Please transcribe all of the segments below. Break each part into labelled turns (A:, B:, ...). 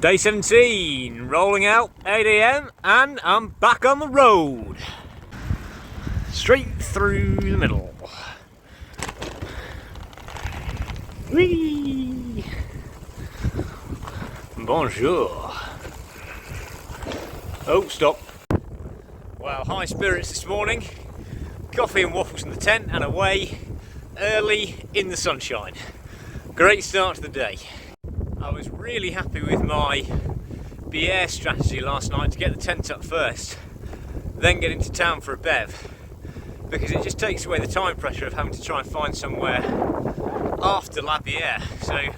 A: Day 17, rolling out 8 AM and I'm back on the road. Straight through the middle. Whee! Bonjour. Oh, stop. Well, high spirits this morning. Coffee and waffles in the tent and away early in the sunshine. Great start to the day. I was really happy with my buis strategy last night to get the tent up first, then get into town for a bev, because it just takes away the time pressure of having to try and find somewhere after la bière. So I'm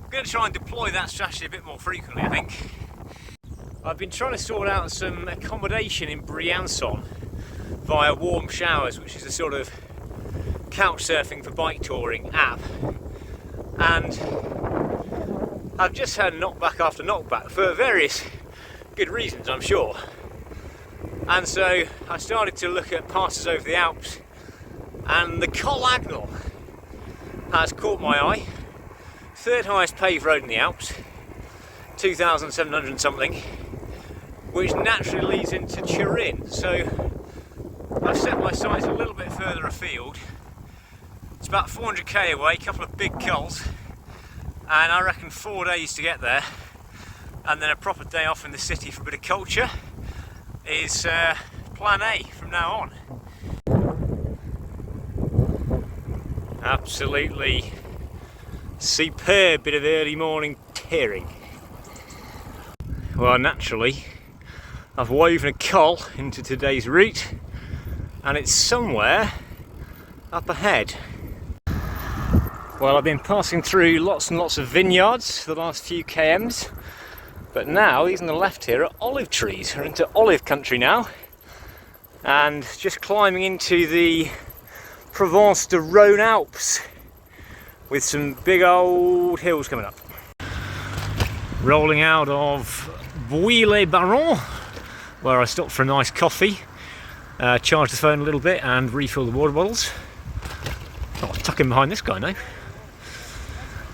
A: going to try and deploy that strategy a bit more frequently, I think. I've been trying to sort out some accommodation in Briançon via Warm Showers, which is a sort of couch surfing for bike touring app, and I've just had knockback after knockback for various good reasons, I'm sure. And so I started to look at passes over the Alps, and the Col has caught my eye. Third highest paved road in the Alps, 2,700 and something, which naturally leads into Turin. So I've set my sights a little bit further afield. It's about 400k away, a couple of big cols, and I reckon 4 days to get there, and then a proper day off in the city for a bit of culture is plan A from now on. Absolutely superb bit of early morning tearing. Well, naturally I've woven a col into today's route, and it's somewhere up ahead. Well, I've been passing through lots and lots of vineyards for the last few kms, but now these on the left here are olive trees. We're into olive country now, and just climbing into the Provence de Rhone-Alpes with some big old hills coming up. Rolling out of buis-les-baronnies, where I stopped for a nice coffee, charged the phone a little bit and refilled the water bottles. I'll tuck in behind this guy now.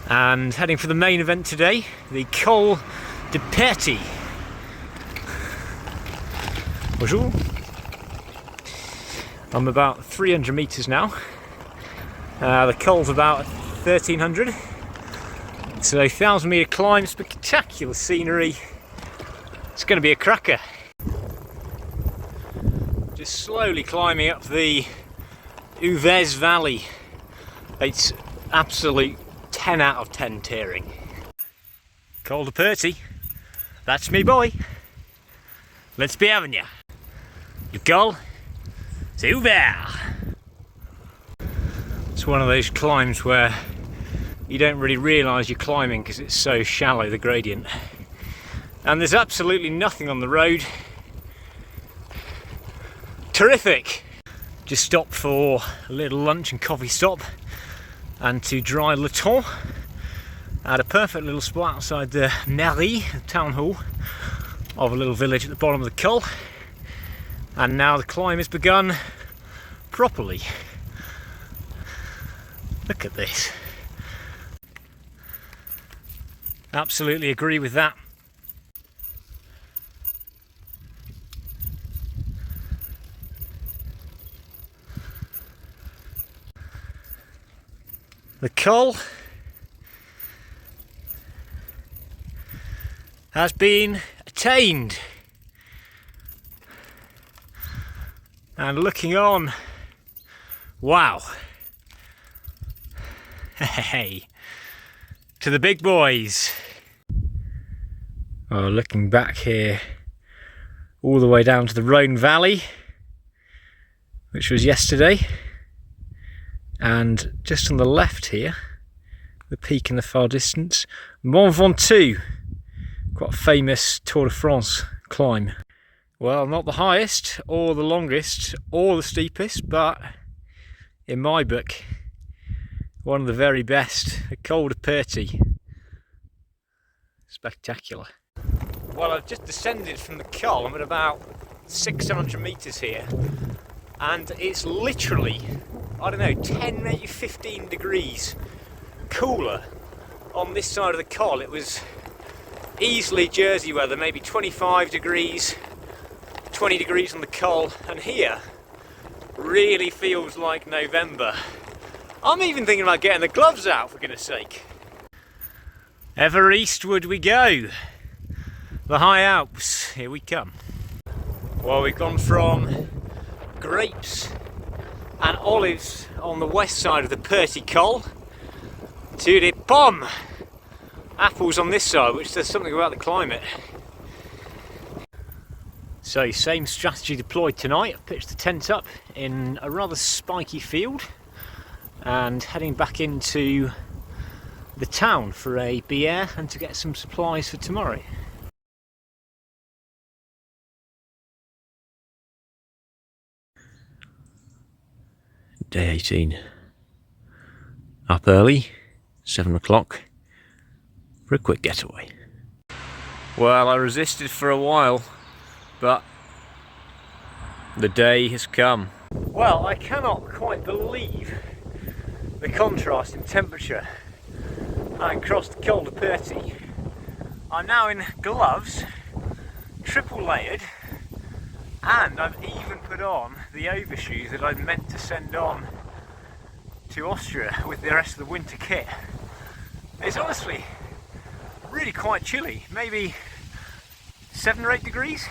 A: And heading for the main event today, the Col de Perty. Bonjour. I'm about 300 metres now. The col's about 1,300. It's a 1,000 metre climb, spectacular scenery. It's going to be a cracker. Just slowly climbing up the Rhone Valley. It's absolute 10 out of 10 tearing. Col de Percy, that's me boy. Let's be having ya. Le col, c'est ouvert. It's one of those climbs where you don't really realise you're climbing because it's so shallow, the gradient. And there's absolutely nothing on the road. Terrific. Just stopped for a little lunch and coffee stop and to dry le temps at a perfect little spot outside the mairie, the town hall of a little village at the bottom of the col. And now the climb has begun properly. Look at this. Absolutely agree with that. The col has been attained, and looking on, wow, hey, to the big boys. Oh, looking back here all the way down to the Rhone Valley, which was yesterday. And just on the left here, the peak in the far distance, Mont Ventoux, quite a famous Tour de France climb. Well, not the highest, or the longest, or the steepest, but in my book, one of the very best, the Col de Perty. Spectacular. Well, I've just descended from the col. I'm at about 600 metres here, and it's literally, I don't know, 10, maybe 15 degrees cooler on this side of the col. It was easily Jersey weather, maybe 25 degrees, 20 degrees on the Col, and here really feels like November. I'm even thinking about getting the gloves out, for goodness sake. Ever eastward we go. The high Alps, here we come. Well, we've gone from grapes and olives on the west side of the Perty Col to the pomme, apples on this side, which says something about the climate. So, same strategy deployed tonight. I've pitched the tent up in a rather spiky field and heading back into the town for a bière and to get some supplies for tomorrow. Day 18. Up early, 7 o'clock, for a quick getaway. Well, I resisted for a while, but the day has come. Well, I cannot quite believe the contrast in temperature. Having crossed the Col de Perty, I'm now in gloves, triple layered, and I've even put on the overshoes that I'd meant to send on to Austria with the rest of the winter kit. It's honestly really quite chilly, maybe 7 or 8 degrees.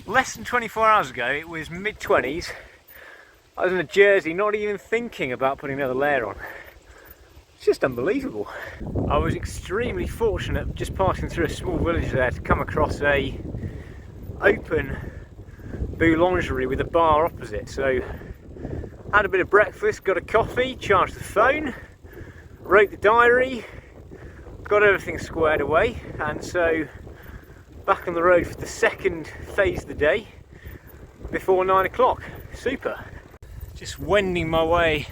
A: Less than 24 hours ago it was mid-20s. I was in a jersey not even thinking about putting another layer on. It's just unbelievable. I was extremely fortunate just passing through a small village there to come across a open boulangerie with a bar opposite. So had a bit of breakfast, got a coffee, charged the phone, wrote the diary, got everything squared away, and so back on the road for the second phase of the day before 9 o'clock. Super. Just wending my way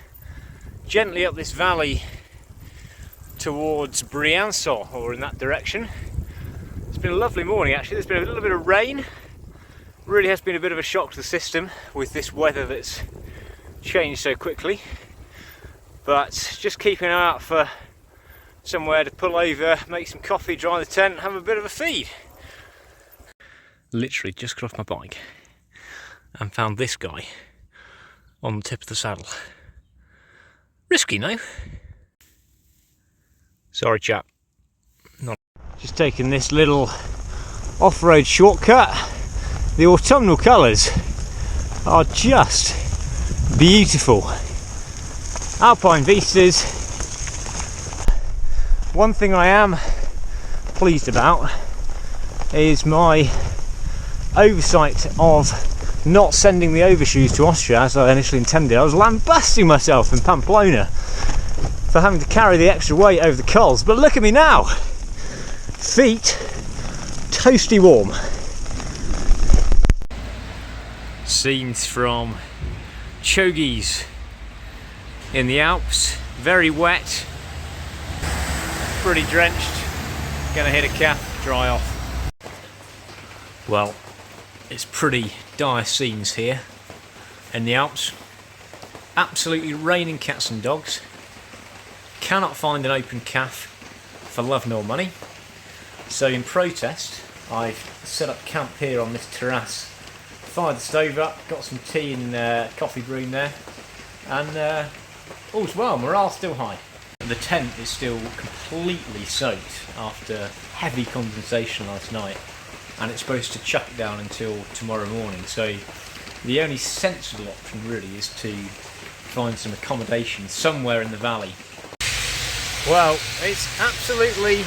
A: gently up this valley towards Briançon, or in that direction. It's been a lovely morning actually. There's been a little bit of rain. Really has been a bit of a shock to the system with this weather that's changed so quickly. But just keeping an eye out for somewhere to pull over, make some coffee, dry the tent, and have a bit of a feed. Literally just got off my bike and found this guy on the tip of the saddle. Risky, no? Sorry chap. Just taking this little off-road shortcut. The autumnal colours are just beautiful. Alpine vistas. One thing I am pleased about is my oversight of not sending the overshoes to Austria as I initially intended. I was lambasting myself in Pamplona for having to carry the extra weight over the cols, but look at me now! Feet toasty warm. Scenes from Chogies in the Alps, very wet, pretty drenched, gonna hit a calf, dry off. Well, it's pretty dire scenes here in the Alps. Absolutely raining cats and dogs. Cannot find an open calf for love nor money. So in protest, I've set up camp here on this terrace. Fired the stove up, got some tea and coffee brewing there, and all's well, morale's still high. The tent is still completely soaked after heavy condensation last night, and it's supposed to chuck it down until tomorrow morning, so the only sensible option really is to find some accommodation somewhere in the valley. Well, it's absolutely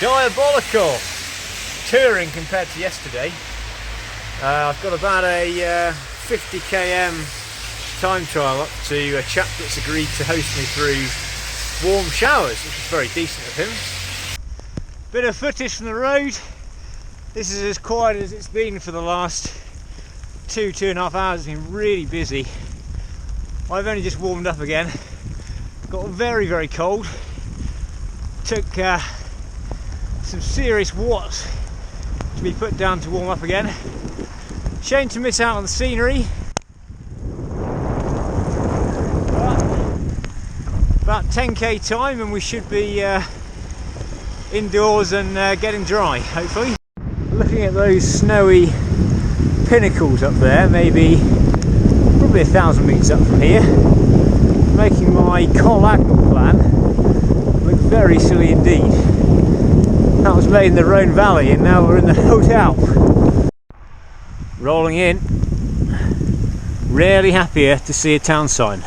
A: diabolical touring compared to yesterday. I've got about a 50 km time trial up to a chap that's agreed to host me through warm showers, which is very decent of him. Bit of footage from the road. This is as quiet as it's been for the last 2.5 hours. It's been really busy. I've only just warmed up again. Got very, very cold. Took some serious watts to be put down to warm up again. Shame to miss out on the scenery. But about 10k time and we should be indoors and getting dry, hopefully. Looking at those snowy pinnacles up there, maybe probably 1,000 metres up from here, making my Col plan look very silly indeed. That was made in the Rhone Valley and now we're in the Rhone-Alpes. Rolling in, rarely happier to see a town sign.